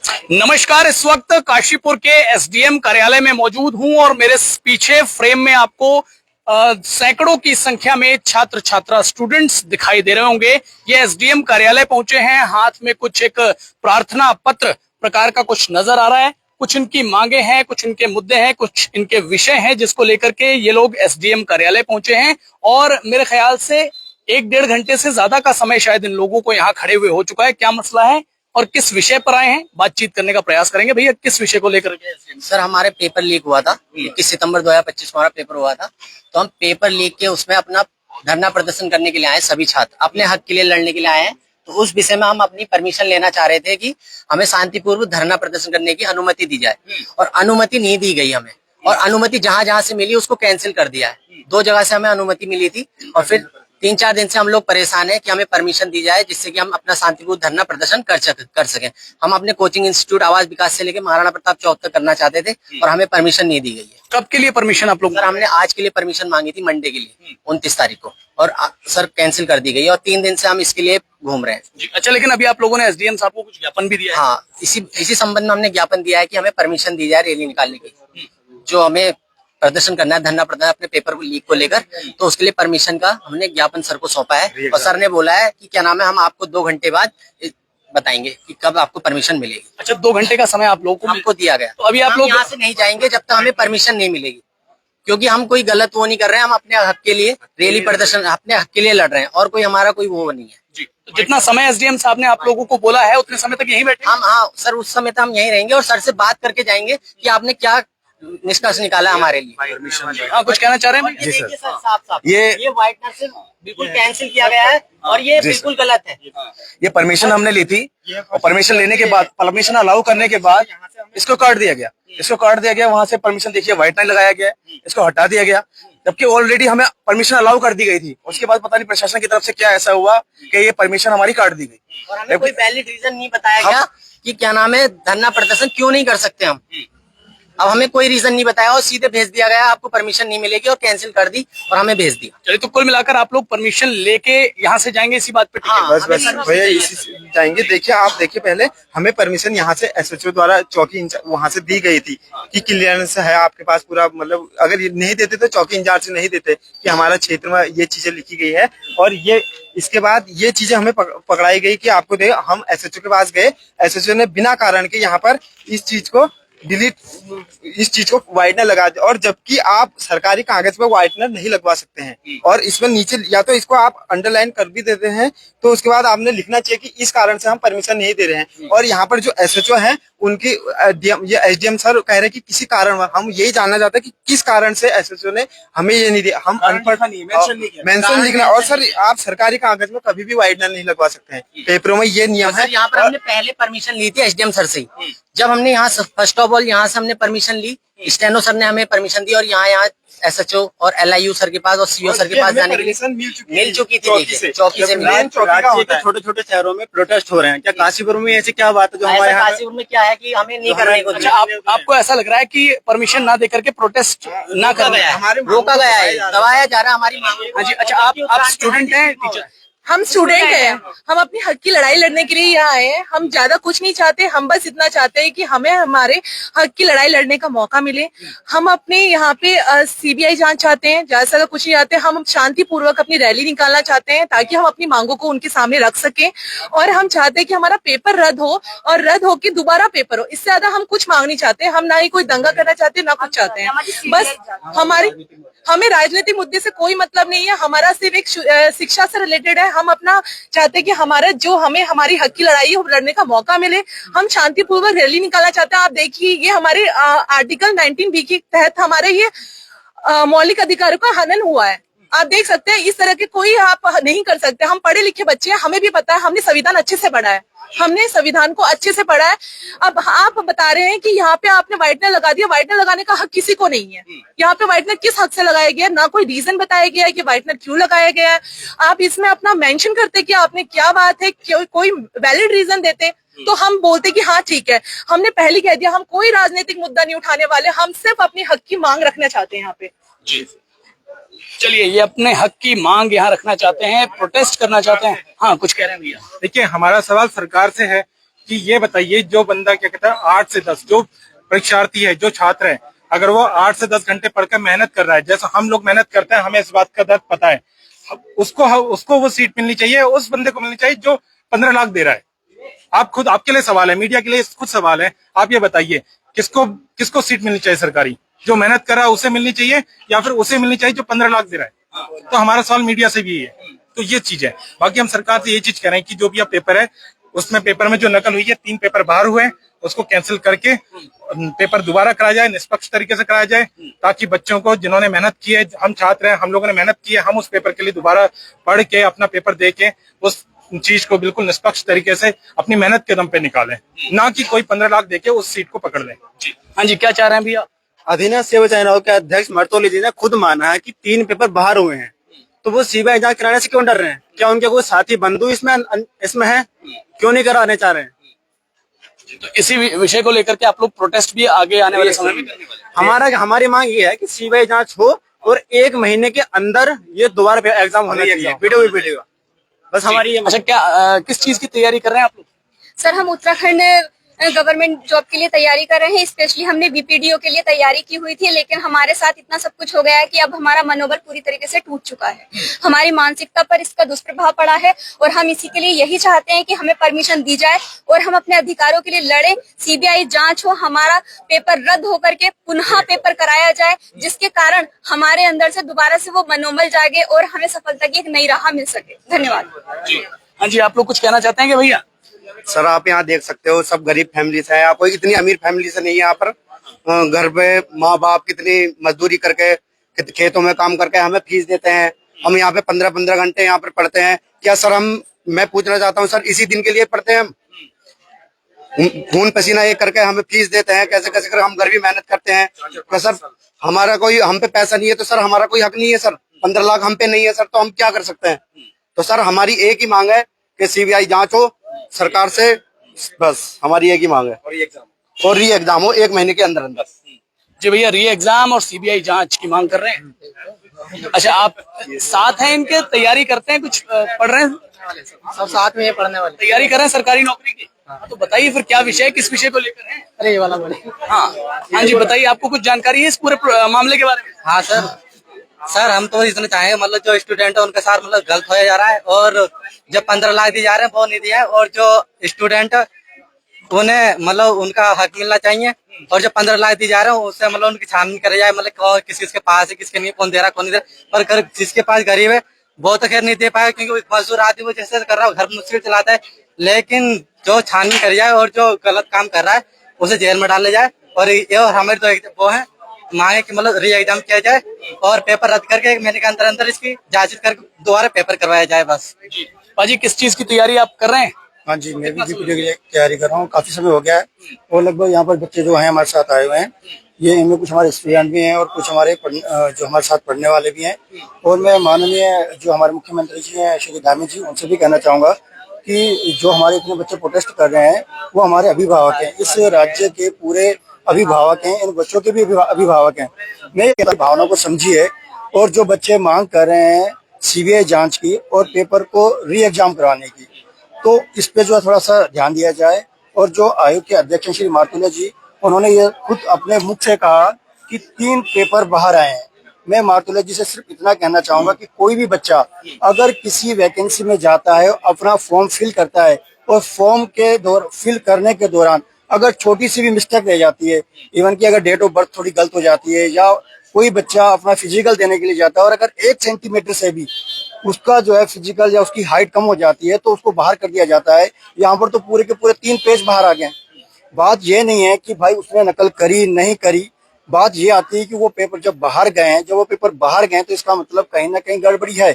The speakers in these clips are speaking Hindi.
नमस्कार। इस वक्त काशीपुर के एसडीएम कार्यालय में मौजूद हूं और मेरे पीछे फ्रेम में आपको सैकड़ों की संख्या में छात्र छात्रा स्टूडेंट्स दिखाई दे रहे होंगे। ये एसडीएम कार्यालय पहुंचे हैं, हाथ में कुछ एक प्रार्थना पत्र प्रकार का कुछ नजर आ रहा है। कुछ इनकी मांगे हैं, कुछ इनके मुद्दे हैं, कुछ इनके विषय हैं जिसको लेकर के ये लोग एसडीएम कार्यालय पहुंचे हैं। और मेरे ख्याल से 1-1.5 घंटे से ज्यादा का समय शायद इन लोगों को यहाँ खड़े हुए हो चुका है। क्या मसला है और किस विषय पर आए हैं, बातचीत करने का प्रयास करेंगे। भैया, किस विषय को लेकर के? सर, हमारे पेपर लीक हुआ था 21 सितंबर 2025 को हमारा पेपर हुआ था। तो हम पेपर लीक के उसमें अपना धरना प्रदर्शन करने के लिए आए, सभी छात्र अपने हक के लिए लड़ने के लिए आए हैं। तो उस विषय में हम अपनी परमिशन लेना चाह रहे थे कि हमें शांतिपूर्वक धरना प्रदर्शन करने की अनुमति दी जाए, और अनुमति नहीं दी गई हमें। और अनुमति जहां जहां से मिली उसको कैंसिल कर दिया है। 2 जगह से हमें अनुमति मिली थी और फिर 3-4 दिन से हम लोग परेशान हैं कि हमें परमिशन दी जाए जिससे कि हम अपना शांतिपूर्ण धरना प्रदर्शन कर सकें। हम अपने कोचिंग इंस्टीट्यूट आवास विकास से लेकर महाराणा प्रताप चौक तक करना चाहते थे और हमें परमिशन नहीं दी गई है। कब के लिए परमिशन आप लोग? सर, हमने आज के लिए परमिशन मांगी थी, मंडे के लिए 29 तारीख को, और सर कैंसिल कर दी गई और 3 दिन से हम इसके लिए घूम रहे हैं। अच्छा, लेकिन अभी आप लोगों ने एसडीएम साहब को कुछ ज्ञापन भी दिया है? हाँ, इसी संबंध में हमने ज्ञापन दिया है कि हमें परमिशन दी जाए रैली निकालने की, जो हमें प्रदर्शन करना है, धरना प्रदर्शन अपने पेपर लीक को लेकर। तो उसके लिए परमिशन का हमने ज्ञापन सर को सौंपा है और सर ने बोला है कि क्या नाम है, हम आपको 2 घंटे बाद बताएंगे कि कब आपको परमिशन मिलेगी। अच्छा, 2 घंटे का समय आप लोगों को हमको दिया गया। तो अभी आप लोग यहाँ से नहीं जाएंगे जब तक हमें परमिशन नहीं मिलेगी, क्योंकि हम कोई गलत वो नहीं कर रहे हैं। हम अपने हक के लिए रैली प्रदर्शन अपने हक के लिए लड़ रहे हैं और कोई हमारा कोई वो नहीं है जी। तो जितना समय एसडीएम साहब ने आप लोगों को बोला है उतने समय तक यहीं बैठे हम। हाँ सर, उस समय तक हम यहीं रहेंगे और सर से बात करके जाएंगे कि आपने क्या निष्कर्ष निकाला हमारे लिए। हाँ, कुछ कहना चाह रहे हैं? जी सर, साफ ये व्हाइटनर से बिल्कुल कैंसिल किया गया है और ये बिल्कुल गलत है। ये परमिशन हमने ली थी और परमिशन लेने के बाद, परमिशन अलाउ करने के बाद इसको काट दिया गया। वहां से परमिशन देखिए व्हाइटनर लगाया गया है, इसको हटा दिया गया, जबकि ऑलरेडी हमें परमिशन अलाउ कर दी गई थी। उसके बाद पता नहीं प्रशासन की तरफ से क्या ऐसा हुआ कि ये परमिशन हमारी काट दी गई और हमें कोई वैलिड रीजन नहीं बताया गया कि क्या नाम है, धरना प्रदर्शन क्यों नहीं कर सकते हम। अब हमें कोई रीजन नहीं बताया और सीधे भेज दिया गया, आपको परमिशन नहीं मिलेगी, और कैंसिल कर दी और हमें भेज दिया। चलिए, तो कुल मिलाकर आप लोग परमिशन लेके यहाँ से जाएंगे, इसी बात पे? हाँ, बस भैया इसी जाएंगे। देखिए, आप देखिए, पहले हमें परमिशन यहाँ से एसएचओ द्वारा चौकी वहाँ से दी गई थी कि क्लियरेंस है आपके पास पूरा, मतलब अगर ये नहीं देते तो चौकी इंचार्ज से नहीं देते कि हमारा क्षेत्र में ये चीजें लिखी गई है। और ये इसके बाद ये चीजें हमें पकड़ाई गई कि आपको दे। हम एसएचओ के पास गए, एसएचओ ने बिना कारण के यहाँ पर इस चीज को व्हाइटनर लगा दिया, और जबकि आप सरकारी कागज पे व्हाइटनर नहीं लगवा सकते हैं। और इसमें नीचे या तो इसको आप अंडरलाइन कर भी देते हैं, तो उसके बाद आपने लिखना चाहिए कि इस कारण से हम परमिशन नहीं दे रहे हैं। और यहाँ पर जो एसएचओ है उनकी ये एसडीएम सर कह रहे हैं कि किसी कारण, हम यही जानना चाहते हैं कि किस कारण से एसएचओ ने हमें ये नहीं दिया। हम अनपढ़ मेंशन लिखना, और सर आप सरकारी कागज में कभी भी व्हाइटनर नहीं लगवा सकते हैं, पेपरों में ये नियम है। यहाँ पर हमने पहले परमिशन ली थी एसडीएम सर से। जब हमने यहाँ फर्स्ट ऑफ ऑल यहाँ से हमने परमिशन ली, स्टेनो सर ने हमें परमिशन दी, और यहाँ एसएचओ और एलआईयू सर के पास और सीओ सर के पास जाने के लिए मिल चुकी थी। चौकी से छोटे-छोटे शहरों में प्रोटेस्ट हो रहे हैं, क्या काशीपुर में ऐसी क्या बात है जो हमारे यहाँ? काशीपुर में क्या है कि हमें नहीं करने को दिया। आपको ऐसा लग रहा है कि परमिशन ना देकर के प्रोटेस्ट ना करना रोका गया है, दबाया जा रहा है हमारी मांगों को। हाँ जी। अच्छा, आप स्टूडेंट हैं, टीचर? हम स्टूडेंट हैं। हम अपनी हक की लड़ाई लड़ने के लिए यहाँ आए हैं। हम ज्यादा कुछ नहीं चाहते, हम बस इतना चाहते हैं कि हमें हमारे हक की लड़ाई लड़ने का मौका मिले। हम अपने यहाँ पे सीबीआई जांच चाहते हैं, ज्यादा कुछ नहीं चाहते। हम शांतिपूर्वक अपनी रैली निकालना चाहते हैं ताकि हम अपनी मांगों को उनके सामने रख सकें। और हम चाहते हैं कि हमारा पेपर रद्द हो, और रद्द हो के दोबारा पेपर हो। इससे ज्यादा हम कुछ मांग नहीं चाहते। हम ना ही कोई दंगा करना चाहते, ना कुछ चाहते हैं। बस हमें राजनीतिक मुद्दे से कोई मतलब नहीं है। हमारा सिर्फ एक शिक्षा से रिलेटेड है। हम अपना चाहते हैं कि हमारा जो हमें हमारी हक की लड़ाई है लड़ने का मौका मिले। हम शांतिपूर्वक रैली निकालना चाहते हैं। आप देखिए, ये हमारे आर्टिकल 19B के तहत हमारे ये मौलिक अधिकारों का हनन हुआ है। आप देख सकते हैं, इस तरह के कोई आप नहीं कर सकते। हम पढ़े लिखे बच्चे हैं, हमें भी पता है, हमने संविधान अच्छे से पढ़ा है, हमने संविधान को अच्छे से पढ़ा है। अब आप बता रहे हैं कि यहाँ पे आपने व्हाइटनर लगा दिया। व्हाइटनर लगाने का हक किसी को नहीं है। यहाँ पे व्हाइटनर किस हक से लगाया गया, ना कोई रीजन बताया गया है कि व्हाइटनर क्यों लगाया गया है। आप इसमें अपना मेंशन करते कि आपने क्या बात है, कोई वैलिड रीजन देते तो हम बोलते कि हाँ ठीक है। हमने पहले कह दिया, हम कोई राजनीतिक मुद्दा नहीं उठाने वाले, हम सिर्फ अपनी हक की मांग रखना चाहते हैं यहाँ पे। चलिए, ये अपने हक की मांग यहाँ रखना चाहते हैं, प्रोटेस्ट करना चाहते हैं। हाँ, कुछ कह रहे हैं भैया? देखिए, हमारा सवाल सरकार से है कि ये बताइए, जो बंदा क्या कहता है 8 से 10 जो परीक्षार्थी है, जो छात्र है, अगर वो 8 से 10 घंटे पढ़कर मेहनत कर रहा है, जैसा हम लोग मेहनत करते हैं, हमें इस बात का दर्द पता है, उसको वो सीट मिलनी चाहिए, उस बंदे को मिलनी चाहिए जो 15 लाख दे रहा है। आप खुद, आपके लिए सवाल है, मीडिया के लिए खुद सवाल है, आप ये बताइए किसको सीट मिलनी चाहिए सरकारी? जो मेहनत कर रहा है उसे मिलनी चाहिए, या फिर उसे मिलनी चाहिए जो 15 लाख दे रहा है? तो हमारा सवाल मीडिया से भी है। तो ये चीज है। बाकी हम सरकार से ये चीज कह रहे हैं कि जो भी अब पेपर है, उसमें पेपर में जो नकल हुई है, 3 पेपर बाहर हुए हैं, उसको कैंसिल करके पेपर दोबारा कराया जाए, निष्पक्ष तरीके से कराया जाए, ताकि बच्चों को, जिन्होंने मेहनत की है, हम छात्र हैं, हम लोगों ने मेहनत की है, हम उस पेपर के लिए दोबारा पढ़ के अपना पेपर दे के उस चीज को बिल्कुल निष्पक्ष तरीके से अपनी मेहनत के दम पे निकालें, ना कि कोई 15 लाख देके उस सीट को पकड़ लें। हाँ जी, क्या चाह रहे हैं भैया? अधीना सेवा चयनाओं के अध्यक्ष मर्तोली जी ने खुद माना है कि 3 पेपर बाहर हुए हैं, तो वो सीबीआई जांच कराने से क्यों डर रहे हैं? क्या उनके कोई साथी बंधु इसमें है? क्यों नहीं कराने चाह रहे हैं? तो इसी विषय को लेकर के आप लोग प्रोटेस्ट भी आगे आने वाले समय में करने वाले हैं? हमारी मांग ये है कि सीबीआई जांच हो और 1 महीने के अंदर ये दोबारा एग्जाम होना चाहिए, वीडियो बस हमारी ये। अच्छा, क्या किस चीज की तैयारी कर रहे हैं आप लोग? सर, हम उत्तराखंड गवर्नमेंट जॉब के लिए तैयारी कर रहे हैं। स्पेशली हमने बीपीडीओ के लिए तैयारी की हुई थी, लेकिन हमारे साथ इतना सब कुछ हो गया है कि अब हमारा मनोबल पूरी तरीके से टूट चुका है। हमारी मानसिकता पर इसका दुष्प्रभाव पड़ा है और हम इसी के लिए यही चाहते हैं कि हमें परमिशन दी जाए और हम अपने अधिकारों के लिए लड़ें। सीबीआई जांच हो, हमारा पेपर रद्द होकर के पुनः पेपर कराया जाए, जिसके कारण हमारे अंदर से दोबारा से वो मनोबल जागे और हमें सफलता की एक नई राह मिल सके। धन्यवाद। हाँ जी, आप लोग कुछ कहना चाहते हैं कि भैया? सर, आप यहाँ देख सकते हो, सब गरीब फैमिली से है, आप कोई इतनी अमीर फैमिली से नहीं है। यहाँ पर घर पे माँ बाप कितनी मजदूरी करके, खेतों में काम करके हमें फीस देते हैं। हम यहाँ पे 15-15 घंटे यहाँ पर पढ़ते हैं। क्या सर, मैं पूछना चाहता हूँ सर, इसी दिन के लिए पढ़ते हैं हम? खून पसीना एक करके हमें फीस देते हैं, कैसे कैसे कर हम घर भी मेहनत करते हैं। तो सर, हमारा कोई, हम पे पैसा नहीं है तो सर हमारा कोई हक नहीं है सर? 15 लाख हम पे नहीं है सर, तो हम क्या कर सकते हैं? तो सर, हमारी एक ही मांग है कि सीबीआई जांच हो सरकार से, बस हमारी एक ही मांग है। और री एग्जाम हो 1 महीने के अंदर अंदर। जी भैया, री एग्जाम और सीबीआई जांच की मांग कर रहे हैं। अच्छा, आप साथ हैं इनके, तैयारी करते हैं, कुछ पढ़ रहे हैं? सब साथ में पढ़ने वाले तैयारी कर रहे हैं सरकारी नौकरी की? तो बताइए फिर क्या विषय, किस विषय को लेकर है? अरे ये वाला बोले। हाँ जी, बताइए, आपको कुछ जानकारी है इस पूरे मामले के बारे में? हाँ सर, हम तो इतना चाहेंगे, मतलब जो स्टूडेंट है उनके साथ मतलब गलत होया जा रहा है, और जो 15 लाख दिए जा रहे हैं वो नहीं दिया है, और जो स्टूडेंट उन्हें मतलब उनका हक मिलना चाहिए, और जो 15 लाख दिए जा रहे हैं उससे मतलब उनकी छानबीन करी जाए, मतलब किसके पास है, किसके नहीं, कौन दे रहा कौन नहीं दे रहा। पर जिसके पास गरीब है वो तो खैर नहीं दे पाएगा, क्योंकि मजदूर आदमी वो जैसे कर रहा है घर मुश्किल चलाता है, लेकिन जो छानबीन करी जाए और जो गलत काम कर रहा है उसे जेल में डाला जाए। और हमारे तो वो है मांगे कि मतलब री एग्जाम किया जाए और पेपर रद्द करके 1 महीने के अंदर अंदर इसकी जांच करके दोबारा पेपर करवाया जाए बस। पाजी, किस चीज की तैयारी आप कर रहे हैं? हाँ जी, मैं भी बीपीडी की तैयारी कर रहा हूँ, काफी समय हो गया है। और लगभग यहाँ पर बच्चे जो हैं हमारे साथ आए हुए हैं, ये इनमें कुछ हमारे स्टूडेंट भी हैं और कुछ हमारे जो हमारे साथ पढ़ने वाले भी हैं। और मैं माननीय जो हमारे मुख्यमंत्री जी हैं श्री धामी जी, उनसे भी कहना चाहूँगा कि जो हमारे इतने बच्चे प्रोटेस्ट कर रहे हैं वो हमारे अभिभावक हैं, इस राज्य के पूरे अभिभावक हैं, इन बच्चों के भी अभिभावक हैं। मैं ये भावना को समझिए, और जो बच्चे मांग कर रहे हैं सीबीआई जांच की और पेपर को री एग्जाम करवाने की, तो इस पे जो है थोड़ा सा ध्यान दिया जाए। और जो आयोग के अध्यक्ष श्री मार्तुले जी, उन्होंने ये खुद अपने मुख से कहा कि 3 पेपर बाहर आए हैं। मैं मार्तुले जी से सिर्फ इतना कहना चाहूंगा कि कोई भी बच्चा अगर किसी वैकेंसी में जाता है, अपना फॉर्म फिल करता है और फॉर्म के फिल करने के दौरान अगर छोटी सी भी मिस्टेक रह जाती है, इवन कि अगर डेट ऑफ बर्थ थोड़ी गलत हो जाती है, या कोई बच्चा अपना फिजिकल देने के लिए जाता है और अगर 1 सेंटीमीटर से भी उसका जो है फिजिकल या उसकी हाइट कम हो जाती है तो उसको बाहर कर दिया जाता है। यहाँ पर तो पूरे के पूरे 3 पेज बाहर आ गए। बात ये नहीं है कि भाई उसने नकल करी नहीं करी, बात ये आती है कि वो पेपर जब बाहर गए हैं, जब वो पेपर बाहर गए तो इसका मतलब कहीं ना कहीं गड़बड़ी है।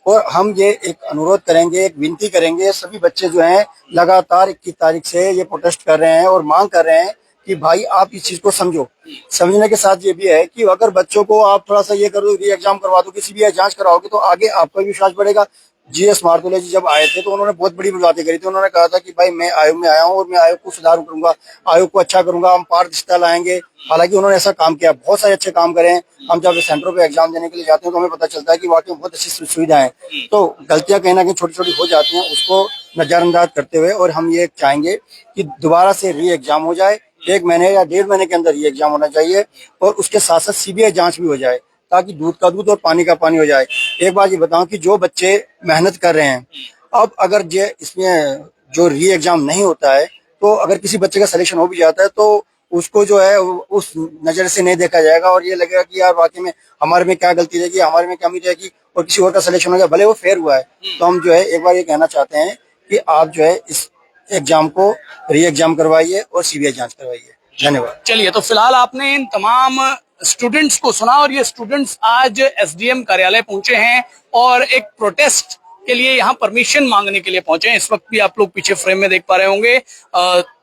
और हम ये एक अनुरोध करेंगे, एक विनती करेंगे, सभी बच्चे जो हैं लगातार 21 तारीख से ये प्रोटेस्ट कर रहे हैं और मांग कर रहे हैं कि भाई आप इस चीज को समझो। समझने के साथ ये भी है कि अगर बच्चों को आप थोड़ा सा ये करो, री एग्जाम करवा दो, किसी भी जांच कराओगे तो आगे आपका भी विश्वास बढ़ेगा, GS मारतोले जी जब आए थे तो उन्होंने बहुत बड़ी बातें करी थी। उन्होंने कहा था कि भाई मैं आयोग में आया हूँ और मैं आयोग को सुधार करूंगा, आयोग को अच्छा करूंगा, हम पारदर्शिता लाएंगे। हालांकि उन्होंने ऐसा काम किया, बहुत सारे अच्छे काम करे हैं। हम जब सेंटरों पे एग्जाम देने के लिए जाते हैं तो हमें पता चलता है कि वाकई बहुत अच्छी सुविधा है। तो गलतियां कहीं ना कहीं छोटी छोटी हो जाती हैं, उसको नजरअंदाज करते हुए और हम ये चाहेंगे कि दोबारा से री एग्जाम हो जाए, 1 महीने या 1.5 महीने के अंदर ये एग्जाम होना चाहिए और उसके साथ साथ CBI जांच भी हो जाए ताकि दूध का दूध और पानी का पानी हो जाए। एक बात ये बताऊं कि जो बच्चे मेहनत कर रहे हैं, अब अगर ये इसमें जो री एग्जाम नहीं होता है तो अगर किसी बच्चे का सिलेक्शन हो भी जाता है तो उसको जो है उस नजर से नहीं देखा जाएगा और ये लगेगा कि यार वाकई में हमारे में क्या गलती रहेगी, हमारे में क्या कमी रहेगी और किसी और का सिलेक्शन हो गया, भले वो फेयर हुआ है। तो हम जो है एक बार ये कहना चाहते हैं कि आप जो है इस एग्जाम को री एग्जाम करवाइए और CBI जांच करवाइए। धन्यवाद। चलिए, तो फिलहाल आपने इन तमाम स्टूडेंट्स को सुना और ये स्टूडेंट्स आज SDM कार्यालय पहुंचे हैं और एक प्रोटेस्ट के लिए यहाँ परमिशन मांगने के लिए पहुंचे हैं। इस वक्त भी आप लोग पीछे फ्रेम में देख पा रहे होंगे,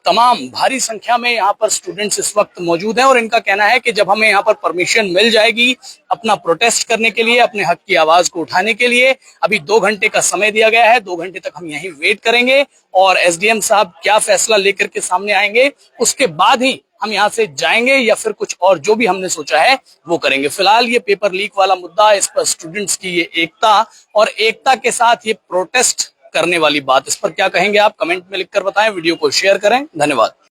तमाम भारी संख्या में यहाँ पर स्टूडेंट्स इस वक्त मौजूद हैं और इनका कहना है कि जब हमें यहाँ पर परमिशन मिल जाएगी अपना प्रोटेस्ट करने के लिए, अपने हक की आवाज को उठाने के लिए, अभी 2 घंटे का समय दिया गया है, 2 घंटे तक हम यहीं वेट करेंगे और SDM साहब क्या फैसला लेकर के सामने आएंगे उसके बाद ही हम यहाँ से जाएंगे या फिर कुछ और जो भी हमने सोचा है वो करेंगे। फिलहाल ये पेपर लीक वाला मुद्दा, इस पर स्टूडेंट्स की ये एकता और एकता के साथ ये प्रोटेस्ट करने वाली बात, इस पर क्या कहेंगे आप कमेंट में लिखकर बताएं, वीडियो को शेयर करें। धन्यवाद।